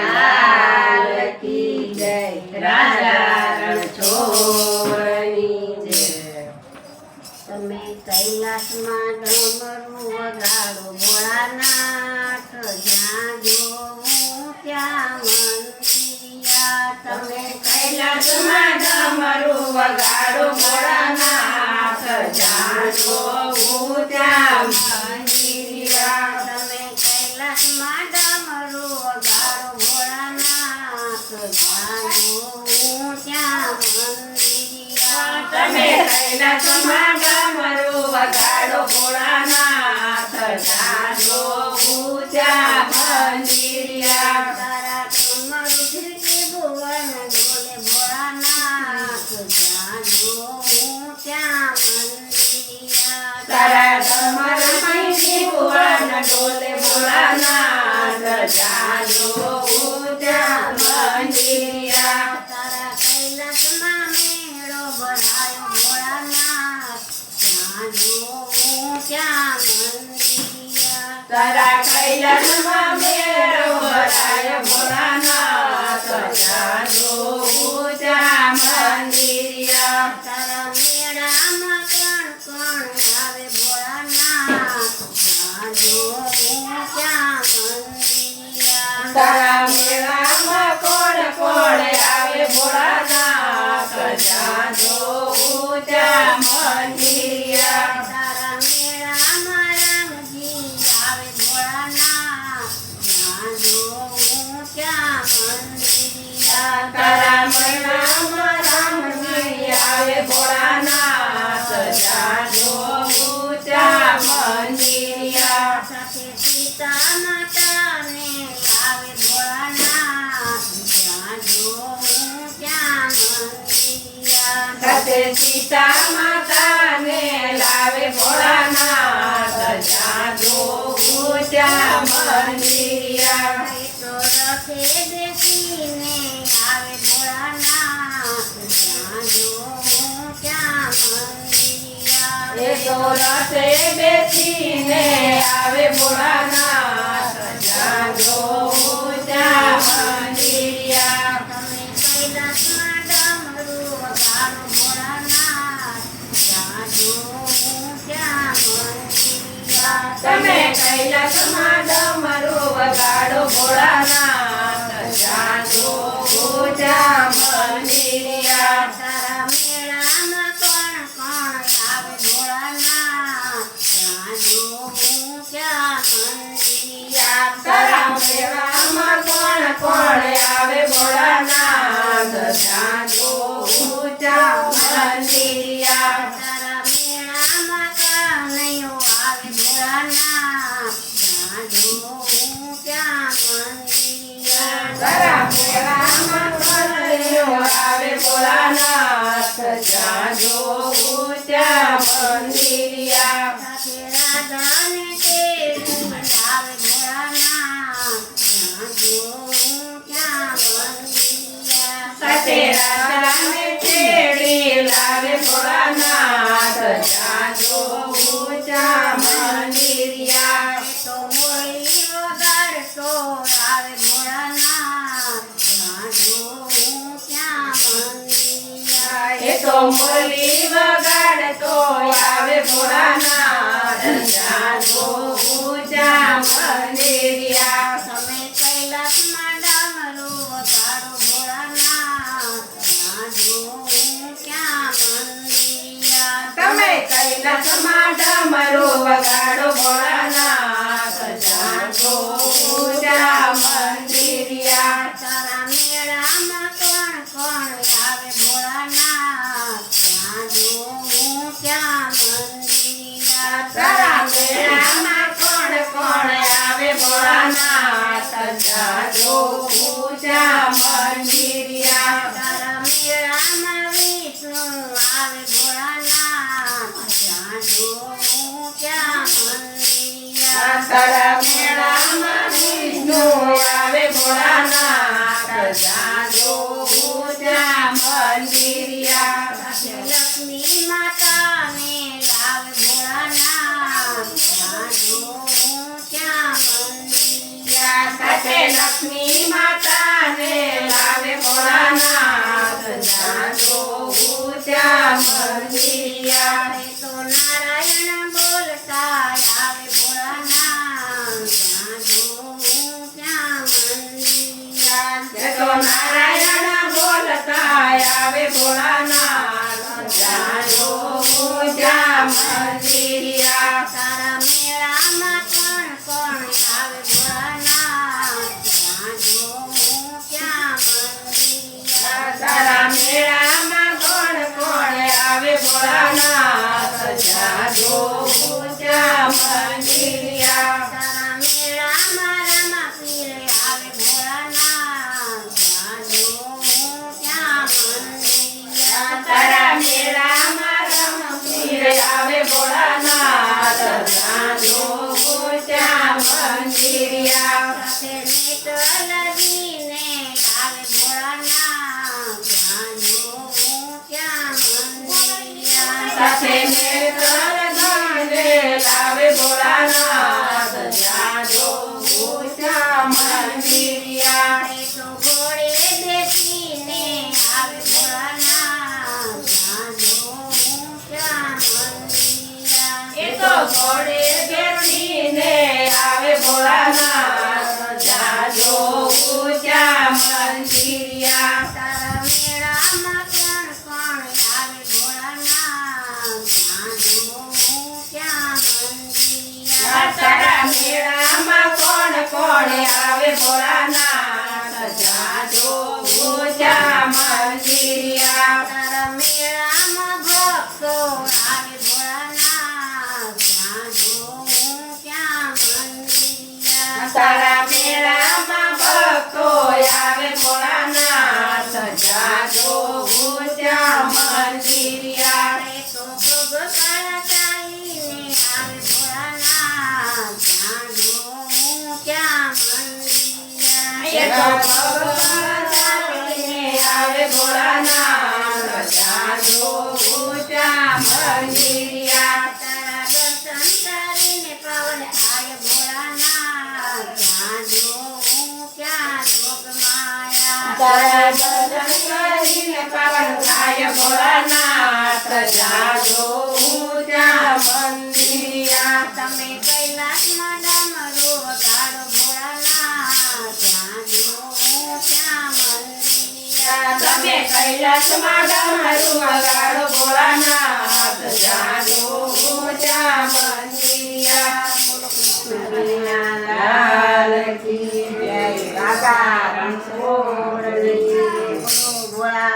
લાલ કી જય રાજા રણછોડની જય। તમે કૈલાસમાં ડમરું વગાડો ભોળાનાથ, જ્યાં જોવું ત્યાં મંદિરિયા। તમે કૈલાસમાં ડમરું વગાડો ભોળાનાથ, જ્યાં જોવું ત્યાં મંદિરિયા। તમે કૈલાસમાં ડમરું વગાડો ભોળાનાથ, જ્યાં જોવું ત્યાં મંદિરિયા। તમે કૈલાસમાં ડમરું વગાડો ભોળાનાથ, જ્યાં જોવું ત્યાં મંદિરિયા। તારા ડમરું ફીરકી ભુવન ડોલે ભોળાનાથ, જ્યાં જોવું ત્યાં મંદિરિયા। તારા ડમર મૈથી ભુવન ડોલે ભોળાનાથ, જ્યાં જોવું ત્યાં મંદિરિયા। તારા કૈલાસમાં મેળો ભરાયો ભોળાનાથ, જ્યાં જોવું ત્યાં મંદિરિયા। તારા કૈલાસમાં મેળો ભરાય ભોળાનાથ, જ્યાં જોવું ત્યાં મંદિરિયા। તારા મેળામાં કણ કણ આવે ભોળાનાથ, જ્યાં જોવું ત્યાં મંદિરિયા। તારા મેળામાં કોણ કોણ આવે ભોળાનાથ, જ્યાં જોવું ત્યાં મંદિરિયા। તારા મેળામાં રામજી આવે ભોળાનાથ, જ્યાં જોવું ત્યાં મંદિરિયા। તારા મેળામાં રામજી આવે ભોળાનાથ, જ્યાં જોવું ત્યાં મંદિરિયા। સાથે સીતા માતાને લાવે ભોળાનાથ, જ્યાં જોવું ત્યાં મંદિરિયા। સાથે સીતા માતાને લાવે ભોળાનાથ, જ્યાં જોવું ત્યાં મંદિરિયા। એ તો રથે બેસીને આવે ભોળાનાથ, જ્યાં જોવું ત્યાં મંદિરિયા। એ તો રથે બેસીને આવે ભોળાનાથ, જ્યાં જોવું ત્યાં મંદિરિયા। તમે કૈલાસમાં ડમરું વગાડો ભોળાનાથ, જ્યાં જોવું ત્યાં મંદિરિયા। તમે કૈલાસમાં ડમરું વગાડો ભોળાનાથ, જ્યાં જોવું ત્યાં મંદિરિયા। તારા મેળામાં કોણ કોણ આવે ભોળાનાથ, જ્યાં જોવું ત્યાં મંદિરિયા। તારા મેળામાં કોણ કોણ આવે ભોળાનાથ, જ્યાં જોવું ત્યાં મંદિરિયા। તારા મેળામાં કાનૈયો આવે ભોળાનાથ, જ્યાં જોવું ત્યાં મંદિરિયા। તારા મેળામાં કનૈયો આવે ભોળાનાથ, જ્યાં જોવું ત્યાં મંદિરિયા। સાથે રાધાને તેડી લાવે ભોળાનાથ, જ્યાં જોવું ત્યાં મંદિરિયા। સાથે રાધાને તેડી લાવે ભોળાનાથ, જ્યાં જોવું ત્યાં મંદિરિયા। તો મોરલી વગાડતો આવે ભોળાનાથ, જ્યાં જોવું ત્યાં મંદિરિયા। એ તો મુરલી વગાડતો આવે ભોળાનાથ, જ્યાં જોવું ત્યાં મંદિરિયા। તમે કૈલાસમાં ડમરું વગાડો ભોળાનાથ, જ્યાં જોવું ત્યાં મંદિરિયા। તમે કૈલાસમાં ડમરું વગાડો ભોળાનાથ, જ્યાં જોવું ત્યાં મંદિરિયા। તારા મેળામાં કોણ કોણ આવે ભોળાનાથ, જ્યાં જોવું ત્યાં મંદિરિયા। તારા મેળામાં કોણ કોણ આવે ભોળાનાથ, જ્યાં જોવું ત્યાં મંદિરિયા। તારા મેળામાં વિષ્ણુ આવે ભોળાનાથ, જ્યાં જોવું ત્યાં મંદિરિયા। તારા મેળામાં વિષ્ણુ આવે ભોળાનાથ, જ્યાં જોવું ત્યાં મંદિરિયા। લક્ષ્મી માતાને લાવે ભોળાનાથ, જ્યાં જોવું ત્યાં મંદિરિયા। સાથે મંદિરિયા એ તો નારાયણ બોલતા આવે ભોળાનાથ જ્યાં જોઉં ત્યાં મંદિરિયા એ તો નારાયણ બોલતા આવે ભોળાનાથ જ્યાં જોઉં ત્યાં મંદિરિયા તારા મેળામાં કોણ કોણ આવે ભોળાનાથ જ્યાં જોઉં ત્યાં મંદિરિયા તારા મેળામાં કોણ કોણ આવે ભોળાનાથ જ્યાં જોઉં ત્યાં મંદિરિયા તારા મેળામાં રમા પીરે આવે ભોળાનાથ જ્યાં જોઉં ત્યાં મંદિરિયા તારા મેળામાં રમપીર આવે ભોળાનાથ જ્યાં જોઉં ત્યાં મંદિરિયા સાથે નેત્ર લગીને આવે ભોળાનાથ જ્યાં જોઉં ત્યાં મંદિરિયા સાથે નેત્ર લગાને લાવે ભોળાનાથ જ્યાં જોઉં ત્યાં મંદિરિયા એ તો ઘોડે બેસીને આવે ભોળાનાથ જ્યાં જોઉં ત્યાં મંદિરિયા એ તો ઘોડે બેસીને આવે ભોળાનાથ જ્યાં જોઉં ત્યાં મંદિરિયા તારા મેળામાં કોણ કોણ આવે ભોળાનાથ જ્યાં જોઉં ત્યાં મંદિરિયા તારા મેળામાં કોણ કોણ આવે ભોળાનાથ જ્યાં જોઉં ત્યાં મંદિરિયા તારા મેળામાં ભક્તો આવે ભોળાનાથ જ્યાં જોઉં ત્યાં મંદિરિયા તારા મેળામાં ભક્તો આવે ભોળાનાથ જ્યાં જોઉં ત્યાં મંદિરિયા એ તો પગ કળકાઈને આવે ભોળાનાથ જ્યાં જોઉં ત્યાં મંદિરિયા એ તો ભગવાન આવે ભોળાનાથ જ્યાં જોઉં ત્યાં મંદિરિયા તારા દર્શન કરીને પવન થાય ભોળાનાથ જ્યાં જોઉં ત્યાં જોગમાયા તારા દર્શન કરીને પાવન થાય ભોળાનાથ જ્યાં જોઉં ત્યાં મંદિરિયા તમે કૈલાસમાં ડમરો વગાડો ભોળાનાથ જ્યાં જોઉં ત્યાં મંદિરિયા તમે કૈલાસમાં ડમરું વગાડો ભોળાનાથ જ્યાં જોઉં ત્યાં મંદિરિયા લાલ કી જય રાધા રણછોડની. ભોળા